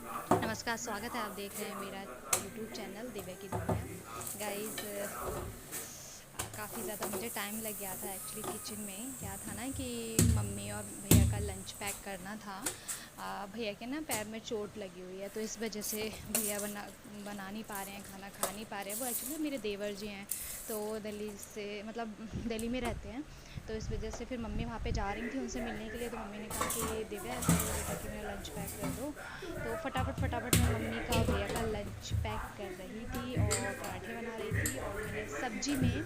नमस्कार, स्वागत है। आप देख रहे हैं मेरा यूट्यूब चैनल दिव्या की दुनिया। गाइस, काफ़ी ज़्यादा मुझे टाइम लग गया था एक्चुअली। किचन में क्या था ना कि मम्मी और भैया का लंच पैक करना था। भैया के ना पैर में चोट लगी हुई है, तो इस वजह से भैया बना नहीं पा रहे हैं, खाना खा नहीं पा रहे हैं। वो एक्चुअली मेरे देवर जी हैं, तो वो दिल्ली से मतलब दिल्ली में रहते हैं। तो इस वजह से फिर मम्मी वहाँ पे जा रही थी उनसे मिलने के लिए। तो मम्मी ने कहा कि दिव्या ऐसा करो बेटा कि मेरा लंच पैक कर दो। तो फटाफट मैं मम्मी का और भैया का लंच पैक कर रही थी और पराठे बना रही थी। और मैंने सब्जी में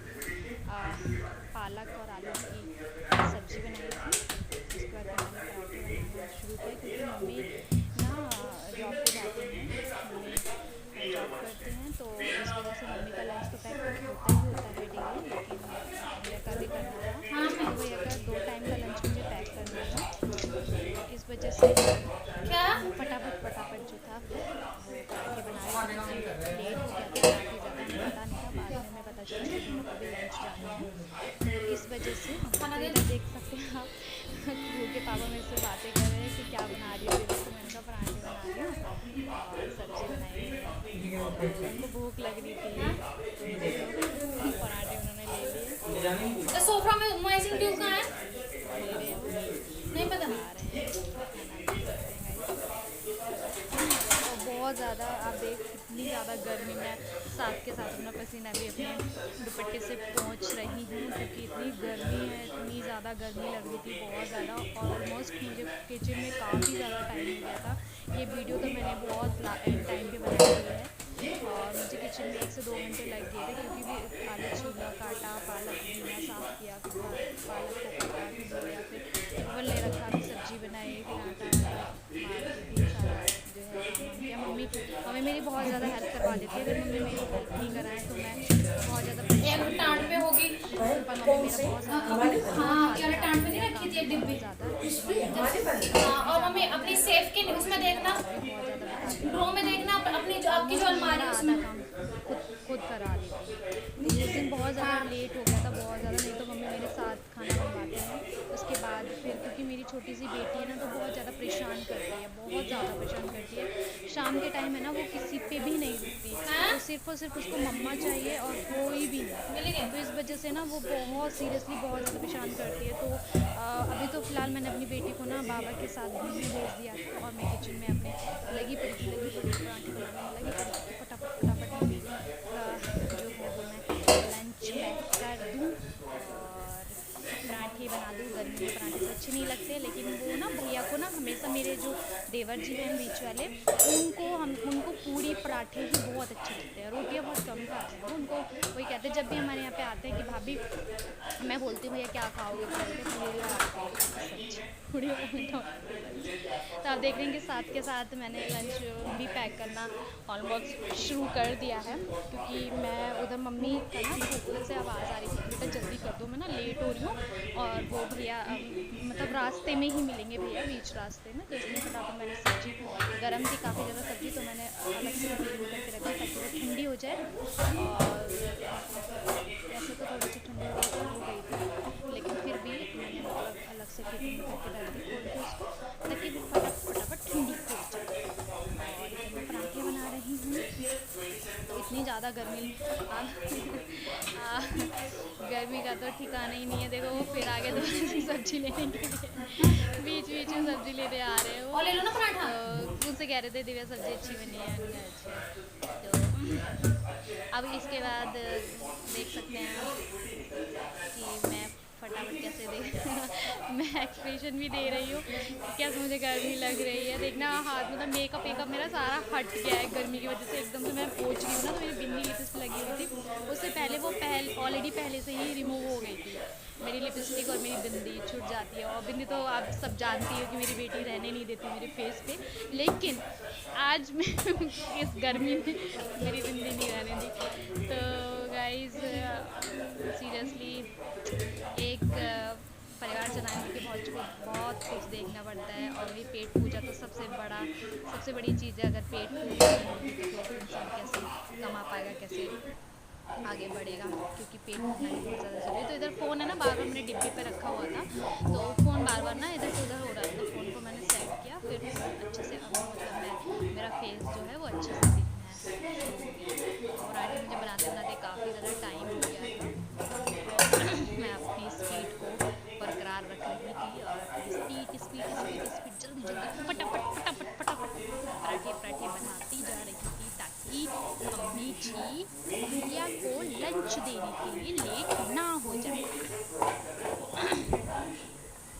पालक और आलू की सब्ज़ी बनाई थी। उसके बाद फिर मैंने पराठे बनाना शुरू किया, क्योंकि मम्मी ना जॉब पे जाती हैं। मम्मी जॉब करते हैं, तो इस वजह से मम्मी का लंच तो पैक होता ही होता है डेली, लेकिन भैया का भी करना था। तो भैया का 2 टाइम का लंच मुझे पैक करना था। तो इस वजह से फटाफट जो था वो पराठे बना रही थी, क्योंकि लेट हो गया था काफ़ी ज़्यादा। हमें पता नहीं था, बाद में हमें पता चला कि भैया को भी लंच जाना है। तो इस वजह से तो इधर देख सकते हैं आप, क्रू के पापा मेरे से बातें कर रहे हैं कि क्या बना रही हो दीदी। तो मैंने कहा पराठे बना रही हूँ और सब्ज़ी बनाई हुई है। तो उनको भूख लग रही थी, तो देखो पराठे उन्होंने ले लिए। सोफा में मॉइसिंग ट्यूब कहाँ है? ले रहे हो, नहीं पता। खा रहे हैं, खाना देख सकते हैं गाइस। और बहुत ज़्यादा आप देख, इतनी ज़्यादा गर्मी में साथ के साथ अपना पसीना भी अपने दुपट्टे से पोंछ रही हूँ, क्योंकि इतनी गर्मी है, इतनी ज़्यादा गर्मी लग रही थी, बहुत ज़्यादा। और ऑलमोस्ट मुझे किचन में काफ़ी ज़्यादा टाइम हो गया था। ये वीडियो तो मैंने बहुत एंड टाइम पे बनाई हुई है, और मुझे किचन में 1 से 2 घंटे लग गए थे, क्योंकि भी आलू छीला, काटा, पालक धुलना, साफ़ किया, फिर पालक को काटा, फिर धोया, फिर उबलने रखा, फिर सब्ज़ी बनाई, फिर आटा मार के फिर सारा जो है सामान किया। मम्मी मम्मी मेरी बहुत ज़्यादा हेल्प करवा देती है। अगर मम्मी मेरी हेल्प नहीं कराएं तो मैं बहुत ज़्यादा एक परेशान हो टांट जाती पे हूँ। होगी। पर मम्मी मेरा बहुत ज़्यादा हाँ, हाथ क्या टांट पे नहीं बटाती है रखी काम थी एक में, डिब्बी? बहुत ज़्यादा। मम्मी हाँ, भी और जाती मम्मी है अपनी बाहर, सेफ के उसमें तो देखना, हाथ भी बहुत ज़्यादा बटाती ड्रॉ है। में देखना अपनी जो आपकी जो ऑलमोस्ट मम्मी अलमारी ना है आधा उसमें। काम खुद खुद करा लेती है। तो उस दिन बहुत ज़्यादा हाँ। लेट हो गया था, बहुत ज़्यादा। नहीं तो मम्मी मेरे साथ खाना बनवाते हैं। उसके बाद फिर, क्योंकि मेरी छोटी सी बेटी है ना, तो बहुत ज़्यादा परेशान करती है, बहुत ज़्यादा परेशान करती है। शाम के टाइम है ना, वो किसी पे भी नहीं रुकती। हाँ? वो सिर्फ़ और सिर्फ उसको मम्मा चाहिए और कोई भी नहीं। मिल गए? तो इस वजह से ना वो बहुत सीरियसली बहुत ज़्यादा परेशान करती है। तो अभी तो फ़िलहाल मैंने अपनी बेटी को ना बाबा के साथ दिल्ली भेज दिया था, और मैं किचन में अपने लगी पड़ी थी पराठे बनाने में लगी पड़ी थी, कि फटाफट मम्मी का जो है वो मैं लंच पैक कर दूं और पराठे बना दूं। गर्मी में पराठे तो अच्छे नहीं लगते, लेकिन वो ना भैया को ना हमेशा, मेरे जो देवर जी हैं बीच वाले, उनको पूरी पराठे ही बहुत अच्छे लगते हैं। रोटियां बहुत कम खाते हैं वो। उनको वही कहते हैं, जब भी हमारे यहाँ पे आते हैं कि भाभी, मैं बोलती हूँ भैया क्या खाओगे, तो बोलते हैं पूरी और आलू की सब्जी, पूरी और टमाटर की सब्जी। तो आप देख रहे हैं कि साथ के साथ मैंने लंच भी पैक करना ऑलमोस्ट शुरू कर दिया है, क्योंकि मैं उधर मम्मी का ना उधर से आवाज़ आ रही थी कि बेटा जल्दी कर दो, मैं ना लेट हो रही हूँ। और वो भैया मतलब रास्ते में ही मिलेंगे भैया, बीच रास्ते में। तो इसलिए फटाफट मैंने सब्ज़ी, गर्म थी काफ़ी ज़्यादा सब्ज़ी, तो मैंने अलग से पतीले में करके रख दी, ताकि वो ठंडी हो जाए। और वैसे तो थोड़ी सी ठंडी हो गई थी, लेकिन फिर भी मैंने मतलब अलग से टिफ़िन में करके रख दी, खोल के उसको, ताकि वो फटाफट ठंडी हो जाए। और इधर मैं पराठे बना रही हूँ। तो इतनी ज़्यादा गर्मी आ, आ, गर्मी का तो ठिकाना ही नहीं है। देखो वो फिर आगे दोबारा से सब्जी लेने के लिए बीच बीच में सब्जी लेने आ रहे हैं वो। और ले लो ना पराठा। तो मुझसे कह रहे थे दिव्या सब्जी अच्छी बनी है, मैंने कहा अच्छा। तो अब इसके बाद देख सकते हैं आप कि मैं फटाफट कैसे दे मैं एक्सप्रेशन भी दे रही हूँ कि कैसे मुझे गर्मी लग रही है। देखना हाथ, मतलब मेकअप वेकअप मेरा सारा हट गया है गर्मी की वजह से। एकदम से मैं पोंछ रही हूँ ना, तो मेरी बिंदी लिपस्टिक लगी हुई थी, उससे पहले वो ऑलरेडी पहले से ही रिमूव हो गई थी। मेरी लिपस्टिक और मेरी बिंदी छूट जाती है, और बिंदी तो आप सब जानती हो कि मेरी बेटी रहने नहीं देती मेरे फेस पे। लेकिन आज मैं इस गर्मी में मेरी बिंदी नहीं रहने दी। तो गाइज़, सीरियसली एक परिवार चलाने के बहुत कुछ देखना पड़ता है, और वही पेट पूजा तो सबसे बड़ी चीज़ है। अगर पेट पूजा नहीं होगी तो फिर इंसान कैसे कमा पाएगा, कैसे आगे बढ़ेगा, क्योंकि पेट भरना भी बहुत ज़्यादा ज़रूरी है। तो इधर फ़ोन है ना, बार बार मैंने डिब्बे पे रखा हुआ था, तो फ़ोन बार बार ना इधर से उधर हो रहा था। तो फ़ोन को मैंने सेट किया, फिर फ़ोन अच्छे से अब मतलब मेरा बेस जो है वो अच्छे से सीखना है। तो पराठे मुझे बनाते बनाते काफ़ी ज़्यादा टाइम हो गया था। मैं अपनी स्पीड को बरकरार रख रही थी और स्पीड स्पीड स्पीड स्पीड जल्दी जल्दी फटाफट फटाफट फटाफट पराठे पराठे बनाती जा रही थी, ताकि मम्मी जी भैया को लंच देने के लिए लेट ना हो जाए।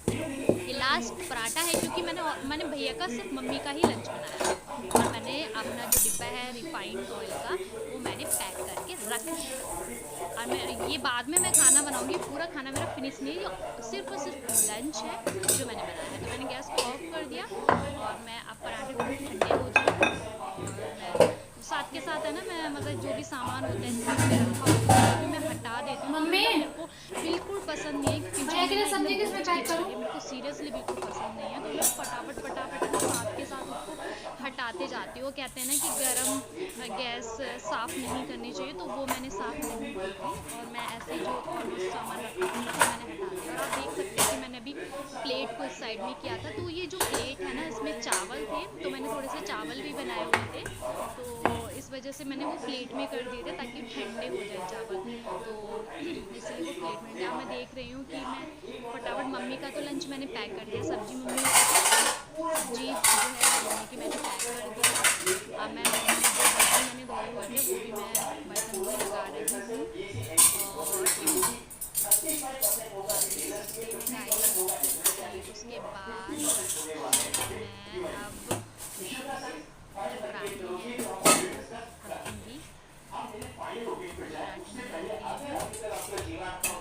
ये लास्ट पराठा है, क्योंकि मैंने भैया का सिर्फ मम्मी का ही लंच बनाया है और मैंने अपना जो डिब्बा है रिफाइंड ऑयल का वो मैंने पैक करके रख दिया। और मैं ये बाद में मैं खाना बनाऊंगी, पूरा खाना मेरा फिनिश नहीं है, सिर्फ और सिर्फ लंच है जो मैंने बनाया है। तो मैंने गैस को ऑफ कर दिया और मैं अब पराठे थोड़े ठंडे हो जाए और मैं साथ के साथ है ना, मैं मतलब जो भी सामान होता है इसमें रखा होता है वो भी मैं हटा देती हूँ। मम्मी मेरे को बिल्कुल पसंद नहीं है, भैया के लिए सब्जी किसमें पैक करूं? मेरे को सीरियसली बिल्कुल पसंद नहीं है। तो मैं फटाफट फटाफट ना साथ के साथ उसको हटाते जाती हूँ। वो कहते हैं ना कि गरम गैस साफ़ नहीं करनी चाहिए, तो वो मैंने साफ़ नहीं की थी और मैं ऐसे ही जो ऑलमोस्ट सामान रखा था मैंने हटा दिया। और आप देख सकते हैं कि मैंने अभी प्लेट को इस साइड में किया था। तो ये जो प्लेट है ना, इसमें चावल थे, तो मैंने थोड़े से चावल भी बनाए हुए थे, तो इस वजह से मैंने वो प्लेट में कर दिए थे ताकि ठंडे हो जाए चावल। तो इसलिए वो प्लेट में। अब मैं देख रही हूँ कि मैं फटाफट मम्मी का तो लंच मैंने पैक कर दिया, सब्जी जो है मम्मी की मैंने पैक कर दिया। अब मैं जो बर्तन मैंने धोए हुए थे वो भी मैं बर्तन में लगा रही हूँ। और उसके बाद मैं अब जो पराठे हैं रखूँगी।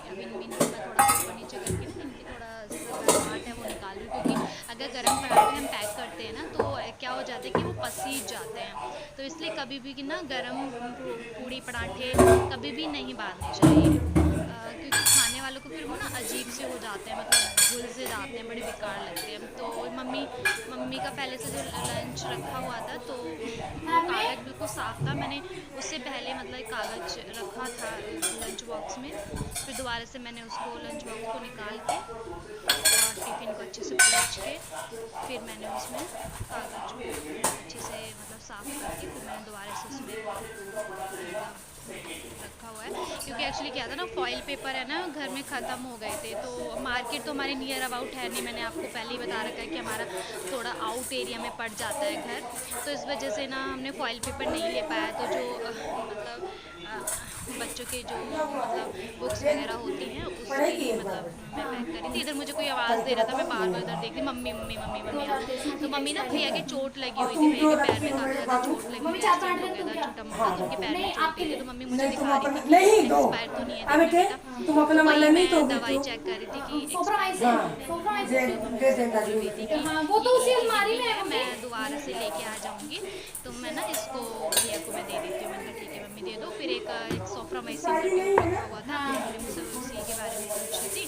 अभी मैं थोड़ा ऊपर नीचे करके ना इनकी थोड़ा गर्माहट है वो निकाल रही हूँ, क्योंकि अगर गर्म पराठे हम पैक करते हैं ना तो क्या हो जाता है कि वो पसीज जाते हैं। तो इसलिए कभी भी कि ना गर्म पूड़ी पराठे कभी भी नहीं बांधने चाहिए, क्योंकि खाने वालों को फिर वो ना अजीब से हो जाते हैं, मतलब घुल से जाते हैं, बड़े बेकार लगते हैं। तो मम्मी का पहले से जो लंच रखा हुआ था तो वो कागज़ बिल्कुल साफ़ था। मैंने उससे पहले मतलब कागज़ रखा था लंच बॉक्स में, फिर दोबारा से मैंने उसको लंच बॉक्स को निकाल के और टिफ़िन को अच्छे से पोंछ के फिर मैंने उसमें कागज़ को अच्छे से मतलब साफ़ करके फिर मैंने दोबारा से उसमें रखा हुआ है। क्योंकि एक्चुअली क्या था ना, फॉइल पेपर है ना घर में ख़त्म हो गए थे। तो मार्केट तो हमारे नियर अबाउट है नहीं, मैंने आपको पहले ही बता रखा है कि हमारा थोड़ा आउट एरिया में पड़ जाता है घर, तो इस वजह से ना हमने फॉइल पेपर नहीं ले पाया। तो जो मतलब बच्चों के जो मतलब बुक्स वगैरह होती हैं उसकी मतलब मैं पैक करी थी। इधर मुझे कोई आवाज़ दे रहा था, मैं बार बार इधर देखती मम्मी मम्मी मम्मी मम्मी। तो मम्मी ना भैया की चोट लगी हुई थी, भैया के पैर में काफ़ी ज़्यादा चोट लगी हुई थी, छोटा मोटा, तो उनके पैर में चोट लगी थी। तो मम्मी मुझे दिखा रही थी कि एक्सपायर तो नहीं है बेटा, तुम अपना वही मतलब नहीं मैं तो दवाई चेक कर रही थी कि वो तो उसी अलमारी में है। मैं दोबारा से लेके आ जाऊंगी, तो मैं ना इसको भैया को मैं दे देती हूँ। मैंने कहा ठीक है मम्मी दे दो। फिर एक सोफ्रामाइसिन का ट्यूब रखा हुआ था, मम्मी मुझसे उसी के बारे में पूछ रही थी,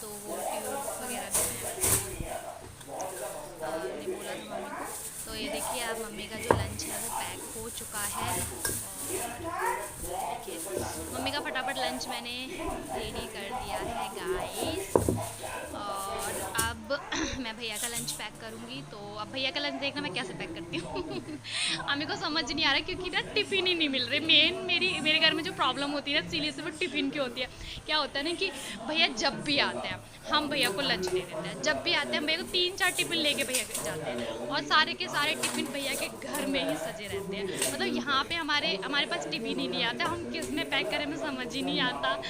तो वो ट्यूब वगैरह भी मैंने बोला था मम्मी को। तो ये देखिए अब मम्मी का जो लंच है वो पैक हो चुका है। और देखिए मम्मी का फटाफट लंच मैंने रेडी कर दिया है गाइस। और अब मैं भैया का लंच पैक करूँगी। तो अब भैया का लंच देखना मैं कैसे पैक करती हूँ मम्मी को समझ नहीं आ रहा, क्योंकि ना टिफ़िन ही नहीं मिल रहे। मेरे घर में जो प्रॉब्लम होती है ना सीरियसली से वो टिफ़िन की होती है। क्या होता है ना कि भैया जब भी आते हैं हम भैया को लंच दे देते हैं, जब भी आते हैं भैया को 3-4 टिफ़िन लेके भैया जाते हैं, और सारे के सारे टिफ़िन भैया के घर में ही सजे रहते हैं। मतलब यहाँ पे हमारे पास टिफ़िन ही नहीं आता, हम किस में पैक करें हमें समझ ही नहीं आता।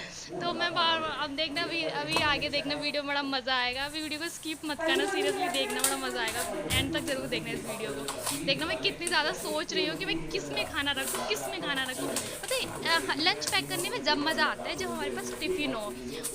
तो मैं अब देखना अभी आगे देखना वीडियो, बड़ा मज़ा आएगा। वीडियो को स्किप मत करना, सीरियसली देखना बड़ा मज़ा आएगा। एंड तक ज़रूर देखना इस वीडियो को। देखना मैं कितनी ज़्यादा सोच रही हूँ कि मैं किस में खाना रखूँ, किस में खाना रखूँ। पता है लंच पैक करने में जब मज़ा आता है जब हमारे पास टिफ़िन हो,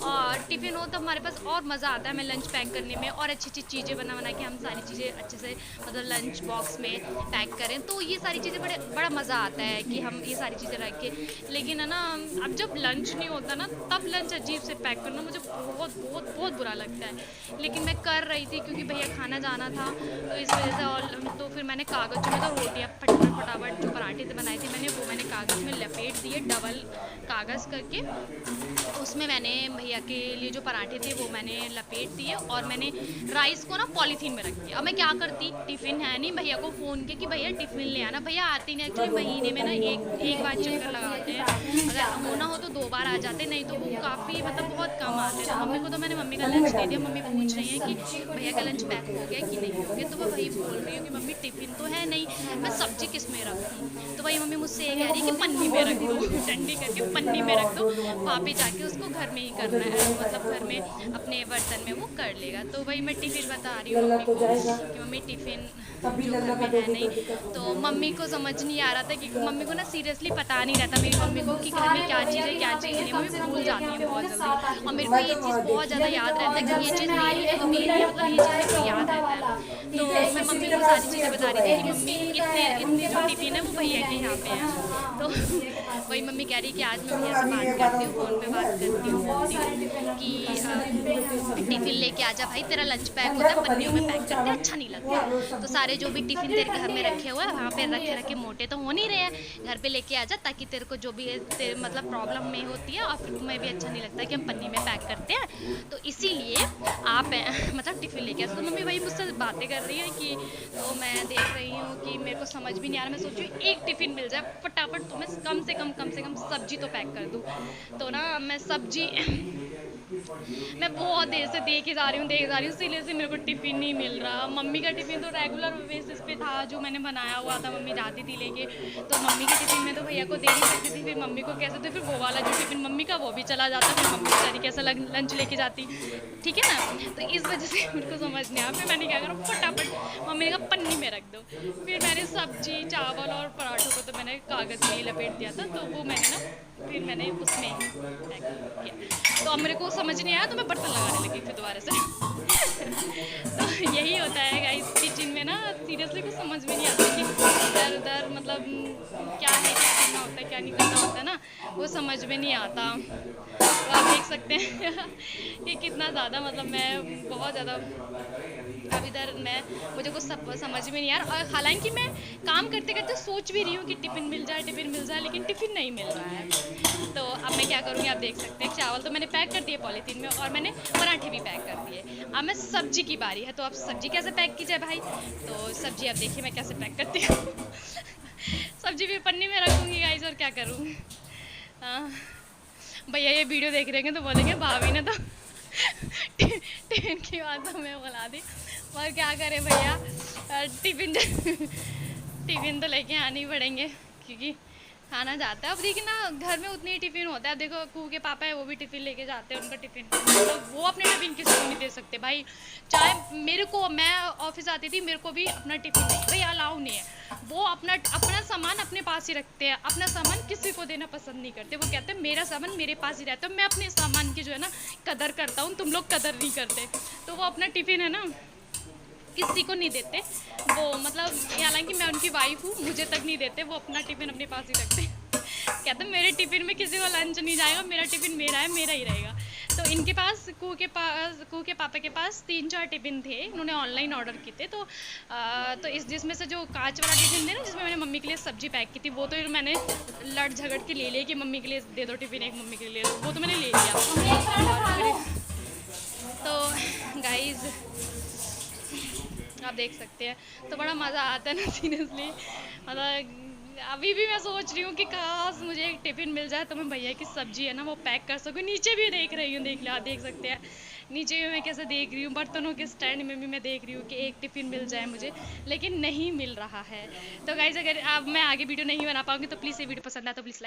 और टिफ़िन हो तो हमारे पास और मज़ा आता है हमें लंच पैक करने में, और अच्छी अच्छी चीज़ें बना के हम सारी चीज़ें अच्छे से मतलब लंच बॉक्स में पैक करें। तो ये सारी चीज़ें बड़ा मज़ा आता है कि हम ये सारी चीज़ें रख के। लेकिन है ना अब जब लंच नहीं होता ना तब लंच अजीब से पैक करना मुझे बहुत बहुत बहुत बुरा लगता है। लेकिन मैं कर रही थी क्योंकि भैया खाना जाना था, तो इस वजह से। और तो फिर मैंने कागज़ में तो रोटियाँ फटाफट जो पराठे से बनाए थे मैंने कागज़ में लपेट दिए, डबल कागज़ करके उसमें मैंने भैया के लिए जो पराठे थे वो मैंने लपेट दिए, और मैंने राइस को ना पॉलीथीन में रख दिया। अब मैं क्या करती, टिफ़िन है नहीं, भैया को फ़ोन किया कि भैया टिफ़िन ले आना। भैया आते नहीं, एक्चुअली महीने में ना एक बार चक्कर लगाते हैं, अगर होना हो तो 2 बार आ जाते, नहीं तो वो काफ़ी मतलब बहुत कम आते हैं। तो मम्मी को तो मैंने मम्मी का लंच दे दिया, मम्मी पूछ रही हैं कि भैया का लंच पैक हो गया कि नहीं हो गया, तो मैं वही बोल रही हूँ कि मम्मी टिफ़िन तो है नहीं, मैं सब्जी किस में रख दूँ? तो वही मम्मी मुझसे ये कह रही है कि पन्नी में रख दो, डंडी करके पन्नी में रख दो, वहाँ पे जाके उसको घर में ही करना है, मतलब घर में अपने बर्तन में वो कर लेगा। तो वही मैं टिफ़िन बता रही हूँ मम्मी को कि मम्मी टिफ़िन जो घर में है नहीं। तो मम्मी को समझ नहीं आ रहा था कि मम्मी को ना सीरियसली पता नहीं रहता मेरी मम्मी को कि घर में क्या चीज़ है क्या चीज़ नहीं, मम्मी भूल जाती है बहुत जल्दी। और मेरे को ये चीज़ बहुत ज़्यादा याद रहता है कि ये चीज़ मेरी है तो मेरी है, मतलब ये चीज़ मेरे को याद रहता है। तो मैं मम्मी को सारी चीज़ें बता रही थी कि मम्मी इतने जो टिफ़िन है वो भैया के यहाँ पे हैं। तो वही मम्मी कह रही कि आज मैं भैया से बात करती हूँ, फ़ोन पे बात करती हूँ, बोलती हूँ कि टिफ़िन लेके आ जा भाई, तेरा लंच पैक होता है पन्नियों में पैक करते, अच्छा नहीं लगता। तो सारे जो भी टिफ़िन तेरे घर में रखे हुए हैं वहाँ पे रखे रखे मोटे तो हो नहीं रहे हैं, घर पे लेके आ जा, ताकि तेरे को जो भी तेरे मतलब प्रॉब्लम में होती है और फिर तुम्हें भी अच्छा नहीं लगता कि हम पन्नी में पैक करते हैं, तो इसीलिए आप मतलब टिफ़िन लेके आ। तो मम्मी वही मुझसे बातें कर रही है कि, तो मैं देख रही हूँ कि मेरे को समझ भी नहीं आ रहा, मैं सोच रही हूँ एक टिफ़िन मिल जाए फटाफट, तो मैं कम से कम सब्जी तो पैक कर दूँ। तो ना मैं सब्जी मैं बहुत देर से देखे जा रही हूँ, सीरियसली मेरे को टिफ़िन नहीं मिल रहा। मम्मी का टिफ़िन तो रेगुलर बेसिस पे था, जो मैंने बनाया हुआ था, मम्मी जाती थी लेके, तो मम्मी के टिफ़िन में तो भैया को दे नहीं सकती थी, फिर मम्मी को कैसे, तो फिर वो वाला जो टिफ़िन मम्मी का वो भी चला जाता, फिर मम्मी बेचारी कैसे लंच लेके जाती, ठीक है ना। तो इस वजह से मेरे को समझ नहीं आया, फिर मैंने क्या करा, फटाफट मम्मी ने कहा पन्नी में रख दो, फिर मैंने सब्जी चावल और पराठों को तो मैंने कागज़ में ही लपेट दिया था, तो वो मैंने ना फिर मैंने उसमें ही पैक किया। तो अब मेरे को समझ नहीं आया, तो मैं बर्तन लगाने लगी फिर दोबारा से। तो यही होता है गाइस किचन में ना, सीरियसली कुछ समझ में नहीं आता कि इधर उधर मतलब क्या है, क्या करना होता है क्या नहीं करना होता है ना, वो समझ में नहीं आता। तो आप देख सकते हैं कि कितना ज़्यादा मतलब मैं बहुत ज़्यादा अब इधर मैं मुझे कुछ सब समझ में नहीं आ रहा, और हालांकि मैं काम करते करते सोच भी रही हूँ कि टिफ़िन मिल जाए, लेकिन टिफ़िन नहीं मिल रहा है। तो अब मैं क्या करूँगी, आप देख सकते हैं चावल तो मैंने पैक कर दिए पॉलीथीन में, और मैंने पराठे भी पैक कर दिए। अब मैं सब्जी की बारी है, तो अब सब्जी कैसे पैक की जाए भाई, तो सब्जी अब देखिए मैं कैसे पैक करती हूँ। सब्जी भी पन्नी में रखूँगी गाइस, और क्या करूँ। भैया ये वीडियो देख रहे हैं तो बोलेंगे भाभी ने तो टिफिन की बात तो मैं बुला दी, पर क्या करें भैया, टिफिन टिफिन तो लेके आने ही पड़ेंगे, क्योंकि खाना जाता है। अब देखिए ना, घर में उतनी ही टिफ़िन होता है। देखो कू के पापा है, वो भी टिफ़िन लेके जाते हैं, उनका टिफ़िन तो वो अपने टिफ़िन किसी को नहीं दे सकते भाई। चाहे मेरे को, मैं ऑफिस आती थी, मेरे को भी अपना टिफ़िन नहीं भाई अलाउ नहीं है। वो अपना सामान अपने पास ही रखते हैं, अपना सामान किसी को देना पसंद नहीं करते। वो कहते हैं मेरा सामान मेरे पास ही रहता है, मैं अपने सामान की जो है ना कदर करता हूँ, तुम लोग कदर नहीं करते। तो वो अपना टिफ़िन है ना किसी को नहीं देते वो, मतलब हालांकि मैं उनकी वाइफ हूँ, मुझे तक नहीं देते, वो अपना टिफ़िन अपने पास ही रखते। कहते मेरे टिफ़िन में किसी को लंच नहीं जाएगा, मेरा टिफ़िन मेरा है, मेरा ही रहेगा। तो इनके पास कू के पापा के पास 3-4 टिफ़िन थे, इन्होंने ऑनलाइन ऑर्डर किए थे। तो इस जिसमें से जो कांच वाला टिफ़िन थे ना, जिसमें मैंने मम्मी के लिए सब्जी पैक की थी, वो तो मैंने लड़ झगड़ के ले लिया कि मम्मी के लिए दे दो टिफ़िन, एक मम्मी के लिए ले दो, वो तो मैंने ले लिया। तो गाइज़ आप देख सकते हैं, तो बड़ा मज़ा आता है ना सीरियसली। मतलब अभी भी मैं सोच रही हूँ कि काश मुझे एक टिफ़िन मिल जाए, तो मैं भैया की सब्जी है ना वो पैक कर सकूँ। नीचे भी देख रही हूँ, देख सकते हैं नीचे भी मैं कैसे देख रही हूँ, बर्तनों के स्टैंड में भी मैं देख रही हूँ कि एक टिफ़िन मिल जाए मुझे, लेकिन नहीं मिल रहा है। तो गाइज़ अगर अब मैं आगे वीडियो नहीं बना पाऊँगी तो प्लीज़ ये वीडियो पसंद आए तो प्लीज़